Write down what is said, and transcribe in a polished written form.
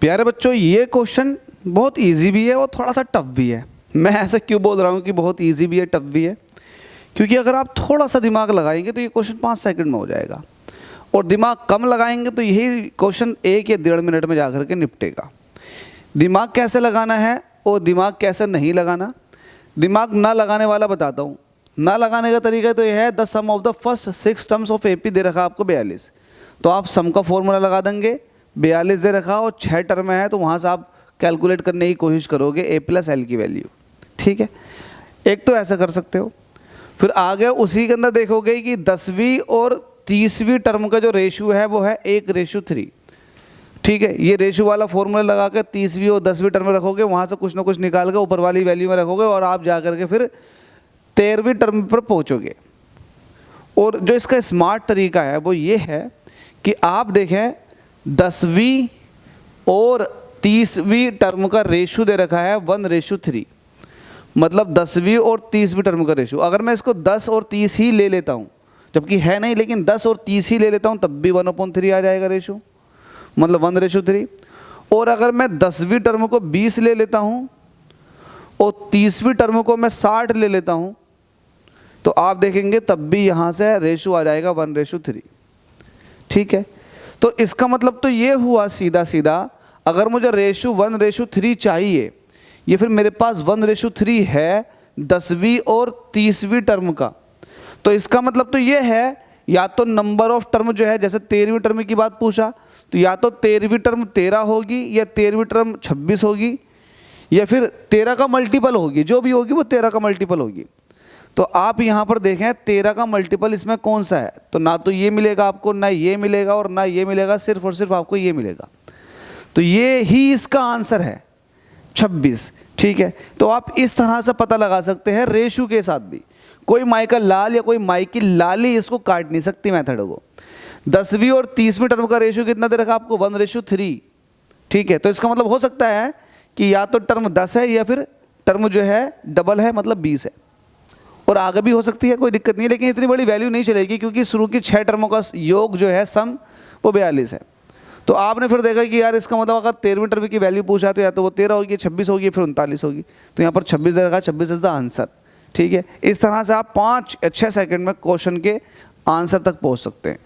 प्यारे बच्चों, ये क्वेश्चन बहुत इजी भी है और थोड़ा सा टफ भी है। मैं ऐसा क्यों बोल रहा हूँ कि बहुत इजी भी है टफ भी है, क्योंकि अगर आप थोड़ा सा दिमाग लगाएंगे तो ये क्वेश्चन 5 सेकंड में हो जाएगा, और दिमाग कम लगाएंगे तो यही क्वेश्चन 1 या 1.5 मिनट में जाकर के निपटेगा। दिमाग कैसे लगाना है और दिमाग कैसे नहीं लगाना, दिमाग ना लगाने वाला बताता हूँ। ना लगाने का तरीका तो यह है, the sum of the first 6 terms of AP दे रखा आपको 42, तो आप सम का फॉर्मूला लगा देंगे। 42 दे रखा और 6 टर्म है, तो वहाँ से आप कैलकुलेट करने की कोशिश करोगे ए प्लस एल की वैल्यू। ठीक है, एक तो ऐसा कर सकते हो। फिर आगे उसी के अंदर देखोगे कि 10वीं और 30वीं टर्म का जो रेशियो है वो है 1:3। ठीक है, ये रेशियो वाला फॉर्मूला लगा के 30वीं और 10वीं टर्म में रखोगे, वहाँ से कुछ ना कुछ निकाल के ऊपर वाली वैल्यू में रखोगे और आप जा करके फिर 13वीं टर्म पर पहुँचोगे। और जो इसका स्मार्ट तरीका है वो ये है कि आप देखें 10वीं और 30वीं टर्म का रेशियो दे रखा है 1:3, मतलब 10वीं और 30वीं टर्म का रेशियो। अगर मैं इसको 10 और 30 ही ले लेता हूँ, जबकि है नहीं, लेकिन 10 और 30 ही ले लेता हूँ, तब भी 1/3 आ जाएगा रेशियो, मतलब 1:3। और अगर मैं 10वीं टर्म को 20 ले लेता हूँ और 30वीं टर्म को मैं 60 ले लेता हूँ, तो आप देखेंगे तब भी यहाँ से रेशियो आ जाएगा 1:3। ठीक है, तो इसका मतलब तो ये हुआ सीधा सीधा, अगर मुझे रेशियो 1:3 चाहिए, ये फिर मेरे पास 1:3 है 10वीं और 30वीं टर्म का, तो इसका मतलब तो ये है, या तो नंबर ऑफ टर्म जो है, जैसे 13वीं टर्म की बात पूछा, तो या तो 13वीं टर्म 13 होगी, या 13वीं टर्म 26 होगी, या फिर 13 का मल्टीपल होगी, जो भी होगी वो 13 का मल्टीपल होगी। तो आप यहाँ पर देखें 13 का मल्टीपल इसमें कौन सा है, तो ना तो ये मिलेगा आपको, ना ये मिलेगा और ना ये मिलेगा, सिर्फ और सिर्फ आपको ये मिलेगा। तो ये ही इसका आंसर है 26। ठीक है, तो आप इस तरह से पता लगा सकते हैं रेशियो के साथ भी। कोई माई का लाल या कोई माई की लाली इसको काट नहीं सकती मेथड को। 10वीं और 30वीं टर्म का रेशियो कितना दे रखा आपको, 1:3। ठीक है, तो इसका मतलब हो सकता है कि या तो टर्म 10 है या फिर टर्म जो है डबल है, मतलब 20 है, और आगे भी हो सकती है, कोई दिक्कत नहीं है, लेकिन इतनी बड़ी वैल्यू नहीं चलेगी क्योंकि शुरू की 6 टर्मों का योग जो है सम वो 42 है। तो आपने फिर देखा कि यार इसका मतलब अगर 13वीं टर्म की वैल्यू पूछा तो या तो वो 13 होगी, 26 होगी, फिर 39 होगी, तो यहाँ पर 26 दे रखा, 26 इज द आंसर। ठीक है, इस तरह से आप 5 अच्छे सेकंड में क्वेश्चन के आंसर तक पहुँच सकते हैं।